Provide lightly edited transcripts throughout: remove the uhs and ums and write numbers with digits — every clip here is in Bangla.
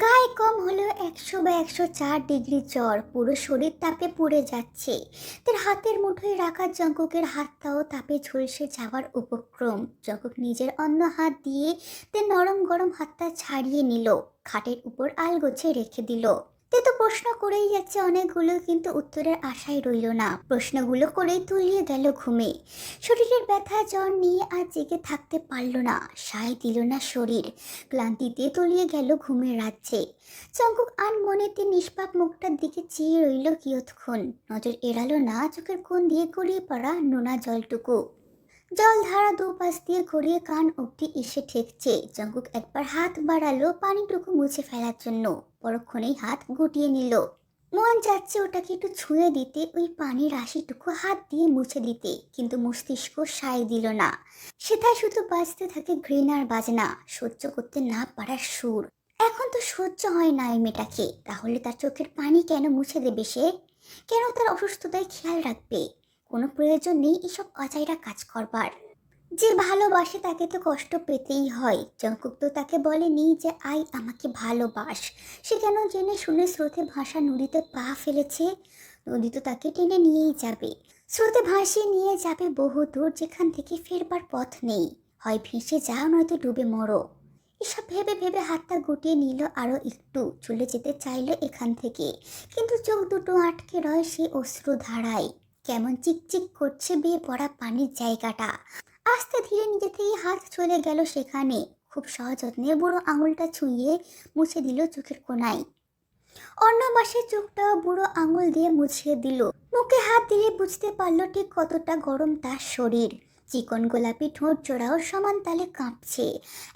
গায়ে কম হলেও 100 বা 104 ডিগ্রি জ্বর, পুরো শরীর তাপে পুড়ে যাচ্ছে। তার হাতের মুঠোয় রাখা জঙ্কুকের হাতটাও তাপে ঝলসে যাওয়ার উপক্রম। জঙ্কুক নিজের অন্য হাত দিয়ে তার নরম গরম হাতটা ছাড়িয়ে নিল, খাটের উপর আলগোছে রেখে দিল। তে তো প্রশ্ন করেই যাচ্ছে অনেকগুলো, কিন্তু উত্তরের আশাই রইল না। প্রশ্নগুলো করেই তলিয়ে গেল ঘুমে। শরীরের ব্যথা জ্বর নিয়ে আর জেগে থাকতে পারল না, সায় দিল না শরীর। ক্লান্তিতে তলিয়ে গেল ঘুমের রাজ্যে। জঙ্কুক আনমনেতে নিষ্পাপ মুখটার দিকে চেয়ে রইল কিয়ৎক্ষণ। নজর এড়ালো না চোখের কোণ দিয়ে গড়িয়ে পড়া নোনা জলটুকু। জলধারা দুপাশ দিয়ে গড়িয়ে কান অবধি এসে ঠেকছে। জঙ্কুক একবার হাত বাড়ালো পানিটুকু মুছে ফেলার জন্য, পরক্ষণেই হাত গুটিয়ে নিল। মন যাচ্ছে ওটাকে একটু ছুঁয়ে দিতে, ওই পানির রাশিটুকু হাত দিয়ে মুছে দিতে, কিন্তু মস্তিষ্ক সায় দিল না। সেটাই শুধু বাজতে থাকে ঘৃণার বাজনা, সহ্য করতে না পারার সুর। এখন তো সহ্য হয় না এই মেয়েটাকে, তাহলে তার চোখের পানি কেন মুছে দেবে সে? কেন তার অসুস্থতায় খেয়াল রাখবে? কোনো প্রয়োজন নেই এসব অজাইরা কাজ করবার। যে ভালোবাসে তাকে তো কষ্ট পেতেই হয়। জঙ্কুক তো তাকে বলেনি যে আই আমাকে ভালোবাস। সে কেন জেনে শুনে স্রোতে ভাসা নদীতে পা ফেলেছে? নদী তো তাকে টেনে নিয়েই যাবে, স্রোতে ভাসিয়ে নিয়ে যাবে বহু দূর, যেখান থেকে ফেরবার পথ নেই। হয় ভেসে যাও, নয়তো ডুবে মরো। এসব ভেবে ভেবে হাতটা গুটিয়ে নিল, আরো একটু চলে যেতে চাইলো এখান থেকে, কিন্তু চোখ দুটো আটকে রয় সেই অশ্রু ধারায়। কেমন চিকচিক করছে বেয়ে পড়া পানির জায়গাটা। আস্তে ধীরে নিজে থেকে হাত চলে গেল সেখানে, খুব সযত্নে বুড়ো আঙুলটা ছুঁয়ে মুছে দিল চোখের কোণায়। অন্য পাশে চোখটাও বুড়ো আঙুল দিয়ে মুছিয়ে দিল। মুখে হাত দিয়ে বুঝতে পারলো ঠিক কতটা গরম তার শরীর। চিকন গোলাপি ঠোঁট জোড়াও সমান তালে কাঁপছে।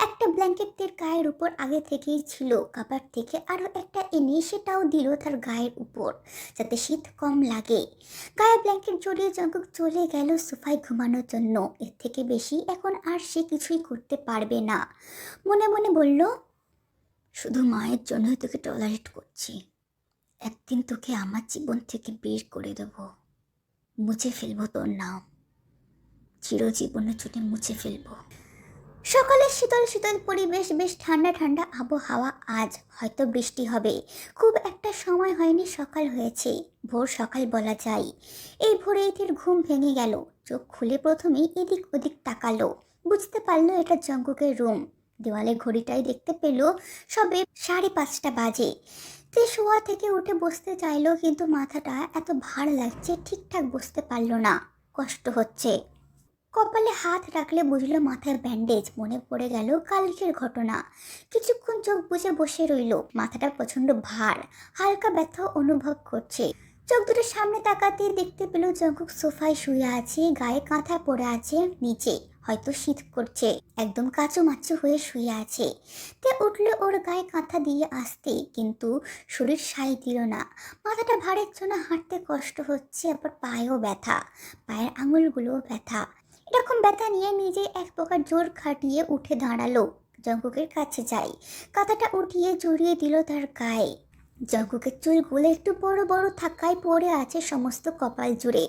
একটা ব্ল্যাঙ্কেট তার গায়ের উপর আগে থেকেই ছিল, কাপড় থেকে আরো একটা এনে সেটাও দিল তার গায়ের উপর, যাতে শীত কম লাগে। গায়ে ব্ল্যাঙ্কেট জড়িয়ে জঙ্কুক চলে গেল সোফায় ঘুমানোর জন্য। এর থেকে বেশি এখন আর সে কিছুই করতে পারবে না। মনে মনে বলল, শুধু মায়ের জন্যই তোকে টলারেট করছি। একদিন তোকে আমার জীবন থেকে বের করে দেব, মুছে ফেলবো তোর নাম, চিরজীবনের জন্য মুছে ফেলবো। সকালে শীতল শীতল পরিবেশ, বেশ ঠান্ডা ঠান্ডা আবহাওয়া। আজ হয়তো বৃষ্টি হবে। খুব একটা সময় হয়নি সকাল হয়েছে, ভোর সকাল বলা যায়। এই ভোরে এদের ঘুম ভেঙে গেল। চোখ খুলে প্রথমেই এদিক ওদিক তাকালো, বুঝতে পারলো এটা জঙ্কুকের রুম। দেওয়ালে ঘড়িটাই দেখতে পেল সবে 5:30 বাজে। তে শোয়া থেকে উঠে বসতে চাইলো, কিন্তু মাথাটা এত ভার লাগছে ঠিকঠাক বসতে পারলো না, কষ্ট হচ্ছে। কপালে হাত রাখলে বুঝলো মাথায় ব্যান্ডেজ। মনে পড়ে গেল কালকের ঘটনা। কিছুক্ষণ চোখ বুজে বসে রইল, মাথাটা প্রচন্ড ভার, হালকা ব্যথা অনুভব করছে। চোখ দুটো সামনে তাকাতেই দেখতে পেল জঙ্কুক সোফায় শুয়ে আছে, গায়ে কাঁথা পরে আছে নিচে, হয়তো শীত করছে, একদম কাঁচু মাচু হয়ে শুয়ে আছে। তে উঠলে ওর গায়ে কাঁথা দিয়ে আসতে, কিন্তু শরীর সায় দিল না। মাথাটা ভারের জন্য হাঁটতে কষ্ট হচ্ছে, আবার পায়েও ব্যথা, পায়ের আঙুলগুলোও ব্যথা। এরকম ব্যথা নিয়ে নিজে এক প্রকার জোর খাটিয়ে উঠে দাঁড়ালো, জঙ্কুকের কাছে যাই। কাঁথাটা উঠিয়ে জড়িয়ে দিল তার গায়ে। জঙ্কুকের চুলগুলো একটু বড় বড় থাকায় পড়ে আছে সমস্ত কপাল জুড়ে।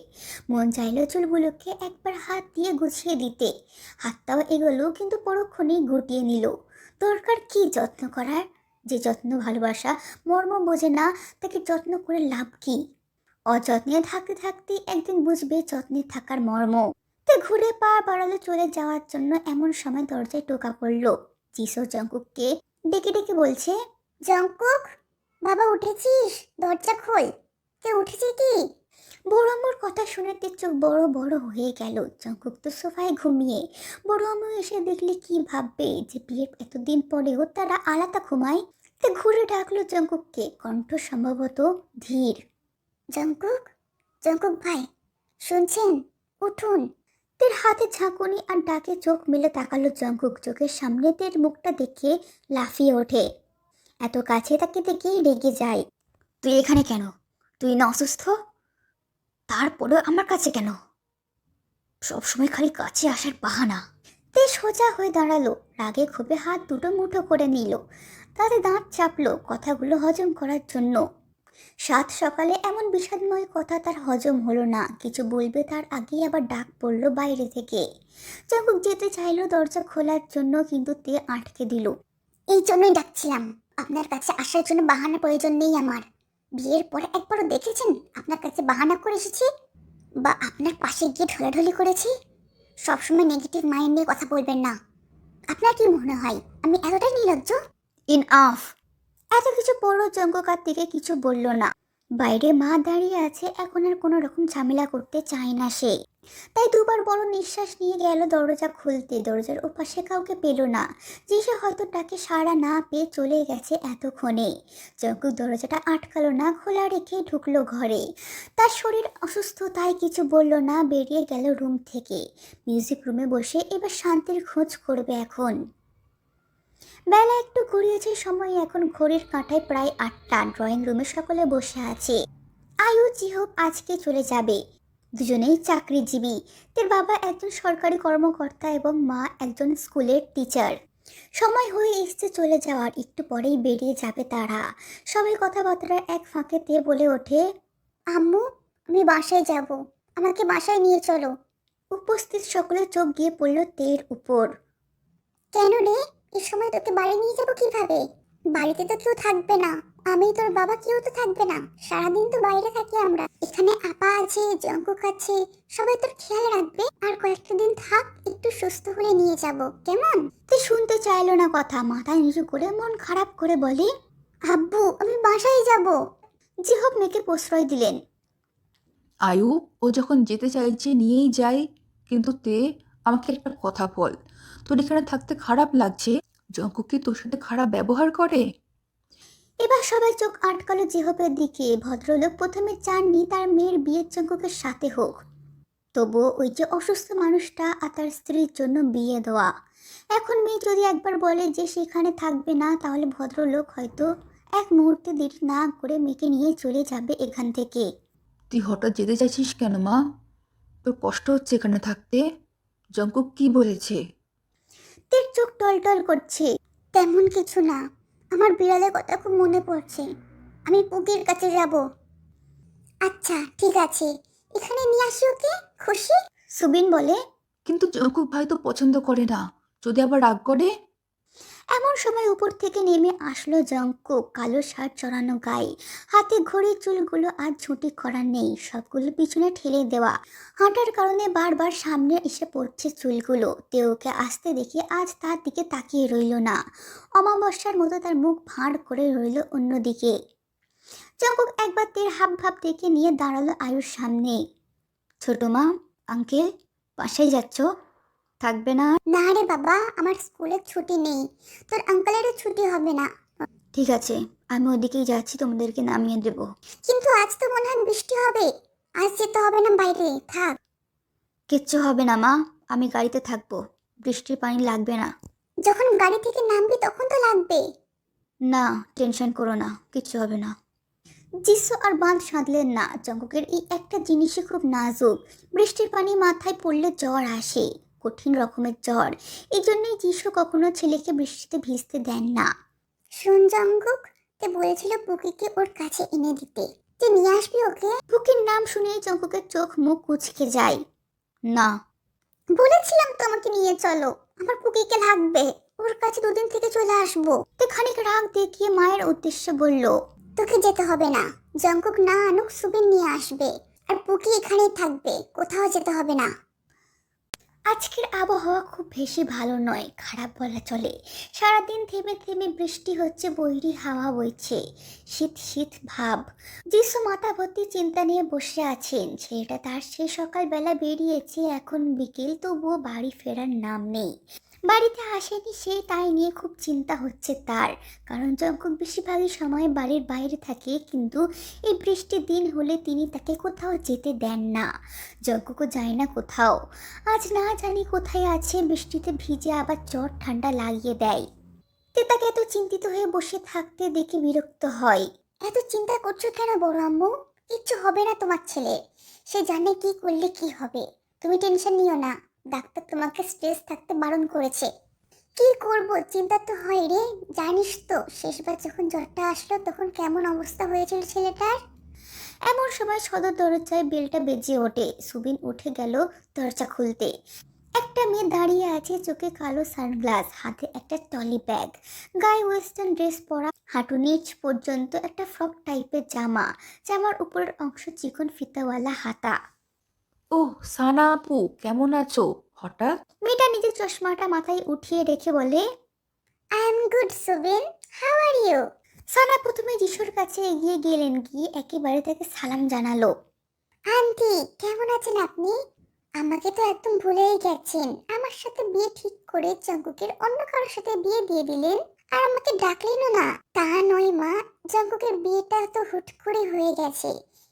মন চাইলো চুলগুলোকে একবার হাত দিয়ে গুছিয়ে দিতে, হাতটাও এগোলো, কিন্তু পরক্ষণেই গুটিয়ে নিল। দরকার কি যত্ন করার? যে যত্ন ভালোবাসা মর্ম বোঝে না, তাকে যত্ন করে লাভ কি? অযত্নে থাকতে থাকতে একদিন বুঝবে যত্নে থাকার মর্ম। তে ঘুরে পা বাড়ালো চলে যাওয়ার জন্য, এমন সময় দরজায় টোকা পড়লো। জিসো জঙ্কুককে ডেকে ডেকে বলছে, জঙ্কুক বাবা উঠেছিস? দরজা খোল, কে উঠেছে কি? বড় আম্মুর কথা শুনে তে চোখ বড় বড় হয়ে গেল। জঙ্কুক তো সোফায় ঘুমিয়ে, বড় আম্মু এসে দেখলে কি ভাববে যে বিয়ের এতদিন পরেও তারা আলাদা ঘুমায়। তে ঘুরে ডাকলো জঙ্কুককে, কণ্ঠ সম্ভবত ধীর। জঙ্কুক, জঙ্কুক ভাই, শুনছেন? উঠুন। তের হাতে ঝাঁকুনি আর ডাকে চোখ মেলে তাকালো জঙ্কুক। চোখের সামনে তের মুখটা দেখে লাফিয়ে ওঠে, এত কাছে তাকে দেখেই রেগে যায়। তুই এখানে কেন? তুই না অসুস্থ? তারপরেও আমার কাছে কেন? সবসময় খালি কাছে আসার বাহানা। তে সোজা হয়ে দাঁড়ালো, রাগে ক্ষোভে হাত দুটো মুঠো করে নিল, তাতে দাঁত চাপলো কথাগুলো হজম করার জন্য। সাত সকালে এমন বিষাদময় কথা তার হজম হলো না। কিছু বলবে তার আগেই আবার ডাক পড়লো বাইরে থেকে। জঙ্কুক যেতে চাইলো দরজা খোলার জন্য, কিন্তু তে আটকে দিল। এই জন্যই ডাকছিলাম, আপনার কাছে আসার জন্য বাহানা প্রয়োজন নেই আমার। বিয়ের পরে একবারও দেখেছেন আপনার কাছে বাহানা করে এসেছি বা আপনার পাশে গিয়ে ঢলাঢলি করেছি? সবসময় নেগেটিভ মাইন্ড নিয়ে কথা বলবেন না। আপনার কি মনে হয় আমি এতটাই নির্লজ্জ? ইনআফ। এত কিছু পড়ো জঙ্গকার থেকে কিছু বলল না। বাইরে মা দাঁড়িয়ে আছে, এখন আর কোনো রকম ঝামেলা করতে চায় না সে। তাই দুবার বড় নিঃশ্বাস নিয়ে গেল দরজা খুলতে। দরজার ওপাশে কাউকে পেল না। যে সে হয়তো তাকে সাড়া না পেয়ে চলে গেছে এতক্ষণে। জঙ্কুক দরজাটা আটকালো না, খোলা রেখে ঢুকলো ঘরে। তার শরীর অসুস্থ তাই কিছু বলল না, বেরিয়ে গেল রুম থেকে। মিউজিক রুমে বসে এবার শান্তির খোঁজ করবে এখন। বেলা একটু গড়িয়েছে, সময় এখন ঘড়ির কাঁটায় প্রায় 8টা। ড্রয়িং রুমে সকলে বসে আছে। আয়ু জিহব আজকে চলে যাবে। দুজনেই চাকরিজীবী। তার বাবা একজন সরকারি কর্মকর্তা এবং মা একজন স্কুলের টিচার। সময় হয়ে এসছে চলে যাওয়ার, একটু পরেই বেরিয়ে যাবে তারা। সবাই কথাবার্তা এক ফাঁকেতে বলে ওঠে, আম্মু আমি বাসায় যাব, আমাকে বাসায় নিয়ে চলো। উপস্থিত সকলে চোখ গিয়ে পড়ল তের উপর। কেন রে, এই সময় তোকে বাড়ি নিয়ে যাবো কিভাবে? বাড়িতে তো কেউ থাকবে না, আমি তোর বাবা কেউ তো থাকবে না, সারাদিন তো বাইরে থাকি আমরা। এখানে আপা আছে, জঙ্কুক আছে, সবাই তোর খেয়াল রাখবে। আর কয়েকটা দিন থাক, একটু সুস্থ হলে নিয়ে যাব, কেমন? তুই শুনতে চাইলো না কথা, মাথায় নিচু করে মন খারাপ করে বলে, আব্বু আমি বাসায় যাব। জিহব মেয়েকে প্রশ্রয় দিলেন। আয়ু, ও যখন যেতে চাইছে নিয়েই যায়। কিন্তু আমাকে একটা কথা বল, তোর এখানে থাকতে খারাপ লাগছে? জঙ্কুক কি তোর সাথে খারাপ ব্যবহার করে? এবার সবাই চোখ আটকালো জিহবের দিকে। ভদ্রলোক প্রথমে চাননি তার মেয়ের বিয়ের জঙ্কুকের সাথে হোক, তবুও ওই যে অসুস্থ মানুষটা আর তার স্ত্রীর জন্য বিয়ে দেওয়া। এখন মেয়ে যদি একবার বলে যে সেখানে থাকবে না, তাহলে ভদ্রলোক হয়তো এক মুহূর্তে দেরি না করে মেয়েকে নিয়ে চলে যাবে এখান থেকে। তুই হঠাৎ যেতে চাইছিস কেন মা? তোর কষ্ট হচ্ছে এখানে থাকতে? জঙ্কুক কি বলেছে? তের চোখ টলটল করছে। তেমন কিছু না, আমার বিড়ালের কথা খুব মনে পড়ছে, আমি পুকির কাছে যাব। আচ্ছা ঠিক আছে, এখানে নিয়ে আসি ওকে, খুশি? সুবিন বলে। কিন্তু জঙ্কুক ভাই তো পছন্দ করে না, যদি আবার রাগ করে? এমন সময় উপর থেকে নেমে আসলো জঙ্কুক, কালো শার্ট চড়ানো গায়ে, হাতে ঘড়ির চুলগুলো আর ঝুঁটি করা নেই, সবগুলো পিছনে ঠেলে দেওয়া। হাঁটার কারণে বারবার সামনে এসে পড়ছে চুলগুলো। তেওকে আসতে দেখে আজ তার দিকে তাকিয়ে রইল না, অমাবস্যার মতো তার মুখ ভাঁড় করে রইল অন্যদিকে। জঙ্কুক একবার তের হাব ভাব দেখে নিয়ে দাঁড়ালো আয়ুর সামনে। ছোট মা, আঙ্কেল, বাসায় যাচ্ছ? থাকবে না? না রে বাবা, আমার স্কুলের ছুটি নেই, তোর আঙ্কেলেরও ছুটি হবে না। ঠিক আছে, আমি ওদিকেই যাচ্ছি, তোমাদেরকে নামিয়ে দেব। কিন্তু আজ তো মনে হয় বৃষ্টি হবে, আজ যেতে হবে না বাইরে, থাক। কিচ্ছু হবে না মা, আমি গাড়িতে থাকবো, বৃষ্টির পানি লাগবে না। যখন গাড়ি থেকে নামবি তখন তো লাগবে। না, টেনশন করো না, কিচ্ছু হবে না। জিসু আর বাঁধ সাধলেন না। জঙ্কুকের এই একটা জিনিসই খুব নাজুক, বৃষ্টির পানি মাথায় পড়লে জ্বর আসে, কঠিন রকমের জ্বর। এই জন্যই যিশু কখনো ছেলেকে বৃষ্টিতে ভিজতে দেন না। শুন জঙ্কুক, তে বলেছিল পুকিকে ওর কাছে এনে দিতে, তুই নিয়ে আসবি ওকে? পুকির নাম শুনেই জঙ্কুকের চোখ মুখ কুঁচকে যায়। না, বলেছিলাম তো আমাকে নিয়ে চলো, আমার পুকিকে লাগবে, ওর কাছে দুদিন থেকে চলে আসবো। তে খানিক রাগ দেখিয়ে মায়ের উদ্দেশ্যে বলল, তোকে যেতে হবে না, জঙ্কুক না আনুক সুবিন নিয়ে আসবে, আর পুকি এখানেই থাকবে, কোথাও যেতে হবে না। আজকের আবহাওয়া খুব বেশি ভালো নয়, খারাপ বলা চলে। সারাদিন থেমে থেমে বৃষ্টি হচ্ছে, বৈরী হাওয়া বইছে, শীত শীত ভাব। যিশু মাথা ভর্তি চিন্তা নিয়ে বসে আছেন। ছেলেটা তার সে সকালবেলা বেরিয়েছে, এখন বিকেল, তবুও বাড়ি ফেরার নাম নেই। বাড়িতে আসেনি সে, তাই নিয়ে খুব চিন্তা হচ্ছে তার। কারণ জঙ্কুক বেশিরভাগই সময় বাড়ির বাইরে থাকে, কিন্তু এই বৃষ্টির দিন হলে তিনি তাকে কোথাও যেতে দেন না। জঙ্কুকও যায় না কোথাও। আজ না জানি কোথায় আছে, বৃষ্টিতে ভিজে আবার জ্বর ঠান্ডা লাগিয়ে দেয়। তে তাকে এত চিন্তিত হয়ে বসে থাকতে দেখে বিরক্ত হয়। এত চিন্তা করছো কেন বড় আম্মু? কিচ্ছু হবে না তোমার ছেলে, সে জানে কি করলে কি হবে, তুমি টেনশন নিও না, ডাক্তার তোমাকে স্ট্রেস থাকতে বারণ করেছে। কি করব, চিন্তা তো হয় রে, জানিস তো শেষবার যখন জ্বরটা আসলো তখন কেমন অবস্থা হয়েছিল ছেলেটার। এমন সময় সদর দরজায় বেলটা বেজে ওঠে। সুবিন উঠে গেল দরজা খুলতে। একটা মেয়ে দাঁড়িয়ে আছে, চোখে কালো সানগ্লাস, হাতে একটা টলি ব্যাগ, গায়ে ওয়েস্টার্ন ড্রেস পরা, হাঁটু নিচ পর্যন্ত একটা ফ্রক টাইপের জামা, জামার উপরের অংশ চিকন ফিতাওয়ালা হাতা। ওহ সানা আপু, কেমন আছো হঠাৎ? মেয়েটা নিজের চশমাটা মাথায় উঠিয়ে রেখে বলে, আই এম গুড সুবিন, হাউ আর ইউ? সানা প্রথমে যিশুর কাছে এগিয়ে গেলেন, গিয়ে একেবারে তাকে সালাম জানালো। আন্টি, কেমন আছেন আপনি? আমাকে তো একদম ভুলেই গেছেন। আমার সাথে বিয়ে ঠিক করে জঙ্কুকের অন্য কারোর সাথে বিয়ে দিয়ে দিলেন, আর আমাকে ডাকলেনও না। তা নয় মা, জঙ্কুকের বিয়েটা তো হুট করে হয়ে গেছে,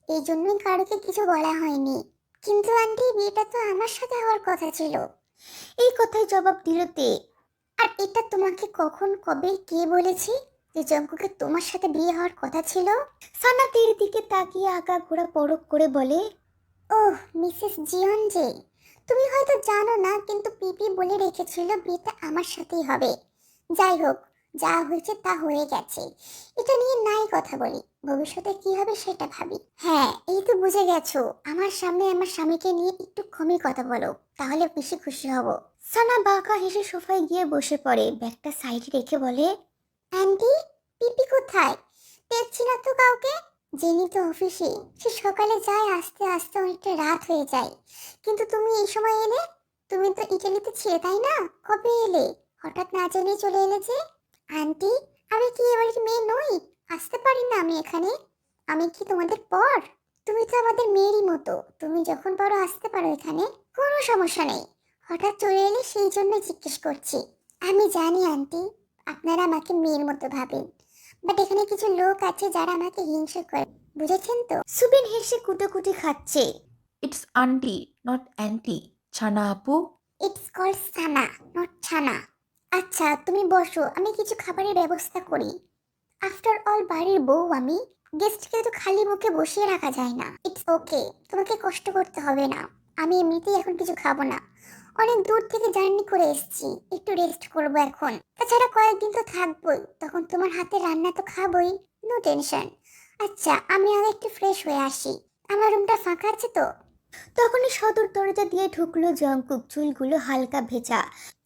এই জন্যই কারোকে কিছু বলা হয়নি। কিন্তু আন্টি, বিয়েটা তো আমার সাথে হওয়ার কথা ছিল। এই কথায় জবাব দিল তে। আর এটা তোমাকে কখন, কবে, কে বলেছে যে জঙ্কুকে তোমার সাথে বিয়ে হওয়ার কথা ছিল? সানা তের দিকে তাকিয়ে আগা ঘোরা পরক করে বলে, ওহ মিসেস জিয়নজে, তুমি হয়তো জানো না, কিন্তু পিপি বলে রেখেছিল বিয়েটা আমার সাথেই হবে। যাই হোক, যা হয়েছে তা হয়ে গেছে, এটা নিয়ে নাই কথা বলি, ভবিষ্যতে কি হবে সেটা ভাবি। হ্যাঁ, এই তো বুঝে গেছো, আমার সামনে আমার স্বামীকে নিয়ে একটু কমই কথা বলো, তাহলে বেশি খুশি হব। সানা বাঁকা হেসে সোফায় গিয়ে বসে পড়ে, ব্যাগটা সাইডে রেখে বলে, আন্টি, পিপি কোথায়? দেখছি না তো কাউকে। জেনি তো অফিসে, সে সকালে যায়, আস্তে আস্তে অনেকটা রাত হয়ে যায়। কিন্তু তুমি এই সময় এলে? তুমি তো ইটালিতে ছিলে তাই না? কবে এলে? হঠাৎ না জেনে চলে এলে যে? আন্টি, আমি কি এবারের মেয়ে নই? আসতে পারি না আমি এখানে? আমি কি তোমাদের পর? তুমি তো আমাদের মেয়েরই মতো, তুমি যখন পারো আসতে পারো এখানে, কোনো সমস্যা নেই। হঠাৎ চলে এলে সেই জন্য জিজ্ঞেস করছি। আমি জানি আন্টি, আপনারা আমাকে মেয়ের মতো ভাবেন, বাট এখানে কিছু লোক আছে যারা আমাকে হিংসা করে, বুঝেছেন তো? সুবিন হেসে কুটোকুটি খাচ্ছে। It's aunty, not anti. ছানা আপু। ইটস কল্ড সানা, নট ছানা। আচ্ছা তুমি বসো, আমি কিছু খাবারের ব্যবস্থা করি। আফটার অল বাড়ির বউ আমি, গেস্টকে তো খালি মুখে বসিয়ে রাখা যায় না। ইটস ওকে, তোমাকে কষ্ট করতে হবে না। আমি এমনিতেই এখন কিছু খাবো না, অনেক দূর থেকে জার্নি করে এসেছি, একটু রেস্ট করবো এখন। তাছাড়া কয়েকদিন তো থাকবোই, তখন তোমার হাতে রান্না তো খাবোই, নো টেনশন। আচ্ছা, আমি আগে একটু ফ্রেশ হয়ে আসি, আমার রুমটা ফাঁকা আছে তো? তখনই সদর দরজা দিয়ে ঢুকলো জঙ্কুক, চুলগুলো হালকা ভেজা,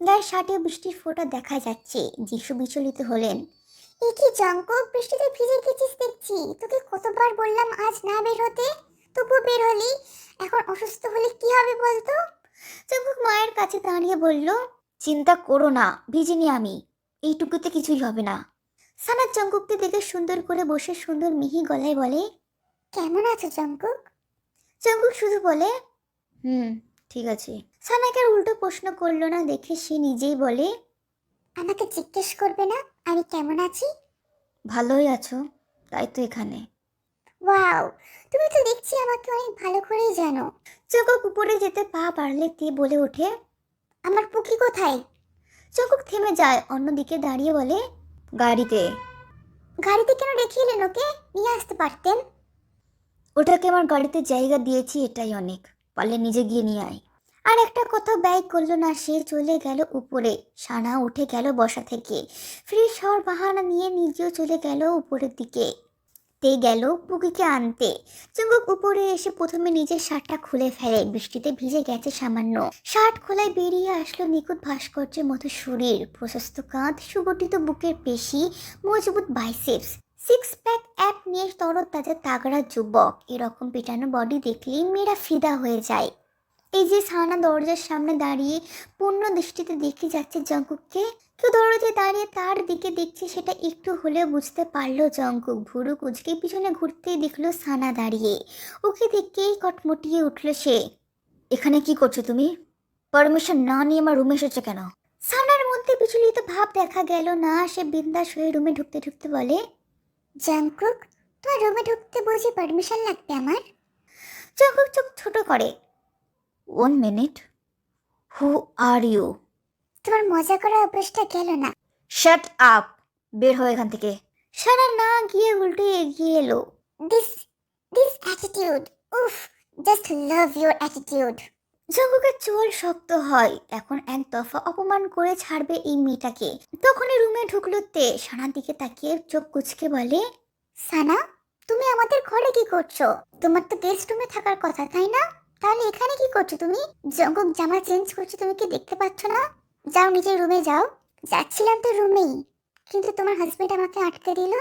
গায়ে শার্টে বৃষ্টির ফোঁটা দেখা যাচ্ছে। যিশু বিচলিত হলেন। এ কি জঙ্কুক, বৃষ্টিতে ভিজে গেছিস দেখছি। তোকে কতবার বললাম আজ না বের হতে, তবু বের হলি। এখন অসুস্থ হলে কি হবে বলতো? জঙ্কুক মায়ের কাছে দাঁড়িয়ে বলল, চিন্তা করো না, ভিজিনি আমি, এইটুকুতে কিছুই হবে না। সানা জঙ্কুককে দেখে সুন্দর করে বসে সুন্দর মিহি গলায় বলে, কেমন আছো জঙ্কুক? জঙ্কুক শুধু বলে, ঠিক আছে। সানাকে আর উল্টো প্রশ্ন করলো না দেখে সে নিজেই বলে, আমাকে জিজ্ঞেস করবে না আমি কেমন আছি? ভালোই আছো, তাই তো এখানে। ওয়াও, তুমি তো দেখছি আমাকে অনেক ভালো করেই জানো। জঙ্কুক উপরে যেতে পা বাড়লে তে বলে ওঠে, আমার পুকি কোথায়? জঙ্কুক থেমে যায়, অন্যদিকে দাঁড়িয়ে বলে, গাড়িতে। গাড়িতে কেন রেখে এলেন ওকে? নিয়ে আসতে পারতেন। ওটাকে আমার গাড়িতে জায়গা দিয়েছি, এটাই অনেক, পারলে নিজে গিয়ে নিয়ে আয়। আর একটা কথা ব্যয় করলো না, সে চলে গেল উপরে। সানা উঠে গেল বসা থেকে, ফ্রেশ হওয়ার বাহানা নিয়ে নিজেও চলে গেল উপরের দিকে। তে গেল পুকিকে আনতে। চুম্বক উপরে এসে প্রথমে নিজের শার্টটা খুলে ফেলে, বৃষ্টিতে ভিজে গেছে সামান্য। শার্ট খোলায় বেরিয়ে আসলো নিখুঁত ভাস্কর্যের মতো শরীর, প্রশস্ত কাঁধ, সুগঠিত বুকের পেশি, মজবুত বাইসেপস, সিক্স প্যাক অ্যাপ নিয়ে তরতাজা তাগড়া যুবক। এরকম পেটানো বডি দেখলেই মেয়েরা ফিদা হয়ে যায়। এই যে সানা দরজার সামনে দাঁড়িয়ে পূর্ণ দৃষ্টিতে দেখে যাচ্ছে জঙ্কুককে, কেউ দরজায় দাঁড়িয়ে তার দিকে দেখছে, সেটা একটু হলেও বুঝতে পারলো জঙ্কুক। ভুরু কুচকে পিছনে ঘুরতেই দেখলো সানা দাঁড়িয়ে, ওকে দেখেই কটমটিয়ে উঠলো সে। এখানে কি করছো তুমি? পারমিশন না নিয়ে আমার রুমে এসেছো কেন? সানার মধ্যে বিচলিত ভাব দেখা গেল না, সে বিন্দাস হয়ে রুমে ঢুকতে ঢুকতে বলে, জঙ্কুক, তোমার রুমে ঢুকতে বুঝি পারমিশন লাগবে আমার? জঙ্কুক চোখ ছোট করে, 1 মিনিট, হু আর ইউ? তোমার মজা করার অভ্যাসটা গেল না। শাট আপ, বের হও এখান থেকে। সারা না গিয়ে উল্টে এগিয়ে এলো। দিস দিস অ্যাটিটিউড, উফ, জাস্ট লাভ ইওর অ্যাটিটিউড। জঙ্কুকের চোল শক্ত হয়, এখন এক দফা অপমান করে ছাড়বে এই মেয়েটাকে। তখনই রুমে ঢুকলো তে, সানার দিকে তাকিয়ে চোখ কুচকে বলে, সানা, তুমি আমাদের ঘরে কি করছো? তোমার তো গেস্ট রুমে থাকার কথা তাই না? তাহলে এখানে কি করছো তুমি? জঙ্কুক জামা চেঞ্জ করছো, তুমি কি দেখতে পাচ্ছ না? যাও নিজের রুমে যাও। যাচ্ছিলাম তো রুমেই, কিন্তু তোমার হাজবেন্ড আমাকে আটকে দিল।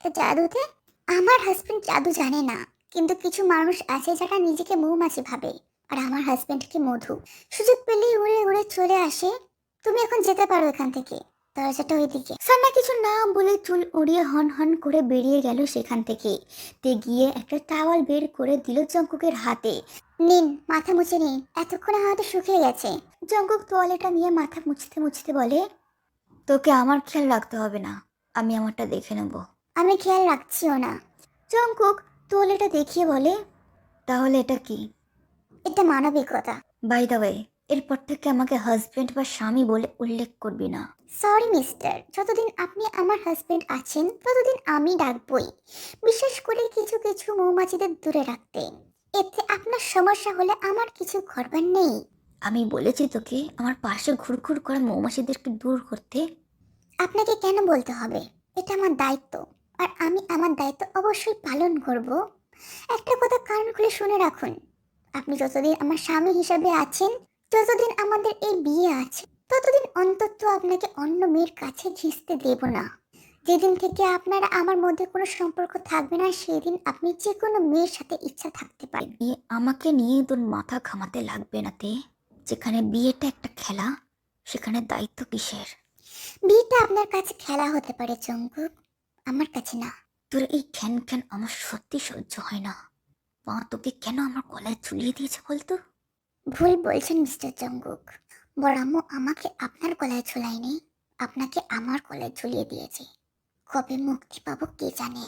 তো জাদুতে? আমার হাজবেন্ড জাদু জানে না, কিন্তু কিছু মানুষ আছে যারা নিজেকে মৌমাছি ভাবে, আর আমার হাজবেন্ডকে মধু। সুযোগ পেলেই উড়ে উড়ে চলে আসে। তুমি এখন যেতে পারো এখান থেকে, দরজাটা ওইদিকে। সান্না কিছু না বলে চুল উড়িয়ে হন হন করে বেরিয়ে গেল সেখান থেকে। তে গিয়ে একটা টাওয়াল বের করে দিল জঙ্কুকের হাতে। নিন, মাথা মুছে নিন, এতক্ষণে হয়তো শুকিয়ে গেছে। জঙ্কুক তোয়ালেটা নিয়ে মাথা মুছতে মুছতে বলে, তোকে আমার খেয়াল রাখতে হবে না, আমি আমারটা দেখে নেব। আমি খেয়াল রাখছিও না। জঙ্কুক তোয়ালেটা দেখিয়ে বলে, তাহলে এটা কি? এটা মানবিকতা। বাই দ্য ওয়ে, এরপর থেকে আমাকে হাজবেন্ড বা স্বামী বলে উল্লেখ করবি না। সরি মিস্টার, যতদিন আপনি আমার হাজবেন্ড আছেন ততদিন আমি ডাকবই। বিশেষ করে কিছু কিছু মৌমাছিদের দূরে রাখতে। এতে আপনার সমস্যা হলে আমার কিছু করবার নেই। আমি বলেছি তোকে আমার পাশে ঘুরঘুর করা মৌমাছিদেরকে দূর করতে। আপনাকে কেন বলতে হবে? এটা আমার দায়িত্ব, আর আমি আমার দায়িত্ব অবশ্যই পালন করব। একটা কথা কান খুলে শুনে রাখুন, আপনি যতদিন আমার স্বামী হিসাবে আছেন, যতদিন আমাদের এই বিয়ে আছে, ততদিন অন্তত আপনাকে অন্য মেয়ের কাছে ঘেঁষতে দেব না। যেদিন থেকে আপনার আমার মধ্যে কোনো সম্পর্ক থাকবে না, সেদিন আপনি যে কোনো মেয়ের সাথে ইচ্ছা থাকতে পারেন। আমাকে নিয়ে তোর মাথা ঘামাতে লাগবে না তে। যেখানে বিয়েটা একটা খেলা, সেখানে দায়িত্ব কিসের? বিয়েটা আপনার কাছে খেলা হতে পারে জঙ্কুক, আমার কাছে না। তোর এই খ্যান খ্যান আমার সত্যি সহ্য হয় না। মা তোকে কেন আমার গলায় ঝুলিয়ে দিয়েছে বলতো? ভুল বলছেন মিস্টার জঙ্কুক, বড় আম্মু আমাকে আপনার গলায় ঝুলায়নি, আপনাকে আমার গলায় ঝুলিয়ে দিয়েছে। কবে মুক্তি পাবো কে জানে।